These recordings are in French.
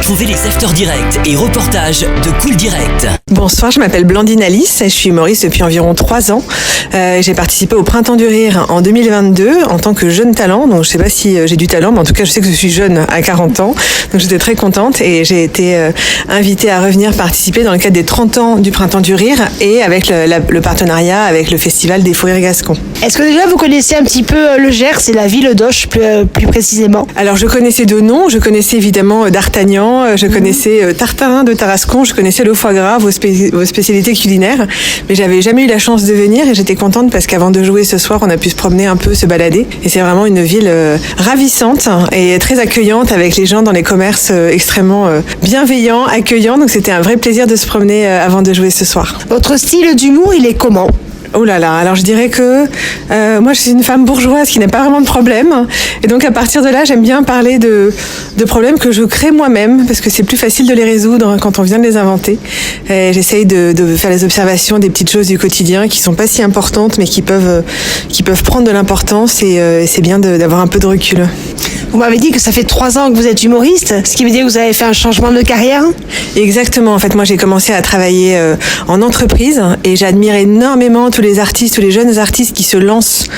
Retrouvez les After Direct et reportages de Cool Direct. Bonsoir, je m'appelle Blandine Alice et je suis humoriste depuis environ 3 ans. J'ai participé au Printemps du Rire en 2022 en tant que jeune talent. Donc je sais pas si j'ai du talent, mais en tout cas je sais que je suis jeune à 40 ans. Donc j'étais très contente et j'ai été invitée à revenir participer dans le cadre des 30 ans du Printemps du Rire et avec le partenariat avec le Festival des Faux Rires Gascons. Est-ce que déjà vous connaissez un petit peu le Gers et la ville d'Auch plus précisément? Alors je connaissais de nom, je connaissais évidemment d'Artagnan, je connaissais Tartarin de Tarascon, je connaissais le foie gras, vos spécialités culinaires, mais j'avais jamais eu la chance de venir et j'étais contente parce qu'avant de jouer ce soir, on a pu se promener un peu, se balader et c'est vraiment une ville ravissante et très accueillante avec les gens dans les commerces extrêmement bienveillants, accueillants, donc c'était un vrai plaisir de se promener avant de jouer ce soir. Votre style d'humour, il est comment? Oh là là, alors je dirais que moi je suis une femme bourgeoise qui n'a pas vraiment de problème et donc à partir de là j'aime bien parler de problèmes que je crée moi-même parce que c'est plus facile de les résoudre quand on vient de les inventer. Et j'essaye de faire les observations des petites choses du quotidien qui sont pas si importantes mais qui peuvent prendre de l'importance et c'est bien d'avoir un peu de recul. Vous m'avez dit que ça fait 3 ans que vous êtes humoriste, ce qui veut dire que vous avez fait un changement de carrière? Exactement, en fait moi j'ai commencé à travailler en entreprise et j'admire énormément tous les artistes, tous les jeunes artistes qui se lancent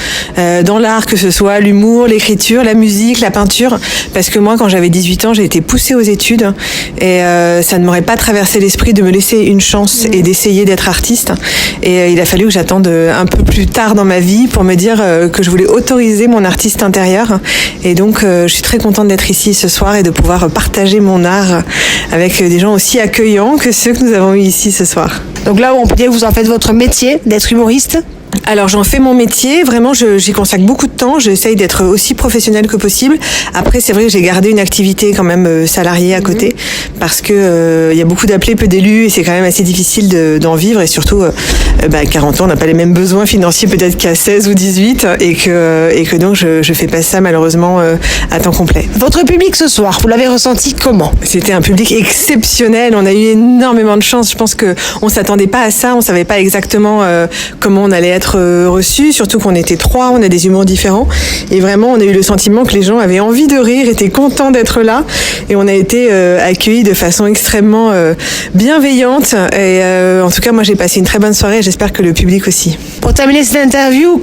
dans l'art, que ce soit l'humour, l'écriture, la musique, la peinture, parce que moi quand j'avais 18 ans j'ai été poussée aux études et ça ne m'aurait pas traversé l'esprit de me laisser une chance et d'essayer d'être artiste et il a fallu que j'attende un peu plus tard dans ma vie pour me dire que je voulais autoriser mon artiste intérieur et donc je suis très contente d'être ici ce soir et de pouvoir partager mon art avec des gens aussi accueillants que ceux que nous avons eu ici ce soir. Donc là, on peut dire que vous en faites votre métier d'être humoriste? Alors j'en fais mon métier, vraiment j'y consacre beaucoup de temps, j'essaye d'être aussi professionnelle que possible. Après c'est vrai que j'ai gardé une activité quand même salariée à côté parce que il y a beaucoup d'appelés, peu d'élus et c'est quand même assez difficile d'en vivre et surtout 40 ans on n'a pas les mêmes besoins financiers peut-être qu'à 16 ou 18 et que donc je fais pas ça malheureusement à temps complet. Votre public ce soir, vous l'avez ressenti comment? C'était un public exceptionnel, on a eu énormément de chance, je pense que on s'attendait pas à ça, on savait pas exactement comment on allait être reçu, surtout qu'on était 3, on a des humours différents et vraiment on a eu le sentiment que les gens avaient envie de rire, étaient contents d'être là et on a été accueillis de façon extrêmement bienveillante et en tout cas moi j'ai passé une très bonne soirée et j'espère que le public aussi. Pour terminer cette interview,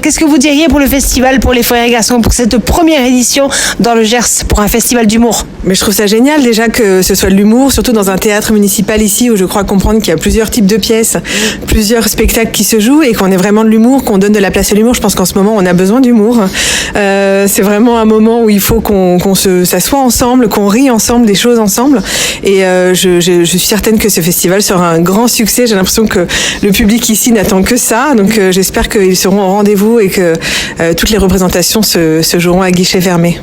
qu'est-ce que vous diriez pour le festival pour les Faux Rires Gascons pour cette première édition dans le Gers pour un festival d'humour? Mais je trouve ça génial déjà que ce soit de l'humour, surtout dans un théâtre municipal ici où je crois comprendre qu'il y a plusieurs types de pièces, plusieurs spectacles qui se jouent et qu'on ait vraiment de l'humour, qu'on donne de la place à l'humour. Je pense qu'en ce moment on a besoin d'humour. C'est vraiment un moment où il faut qu'on s'assoie ensemble, qu'on rit ensemble, des choses ensemble. Et je suis certaine que ce festival sera un grand succès. J'ai l'impression que le public ici n'attend que ça. Donc j'espère qu'ils seront au rendez-vous et que toutes les représentations se joueront à guichet fermé.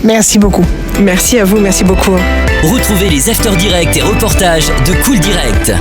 Merci beaucoup. Merci à vous, merci beaucoup. Retrouvez les After Direct et reportages de Cool Direct.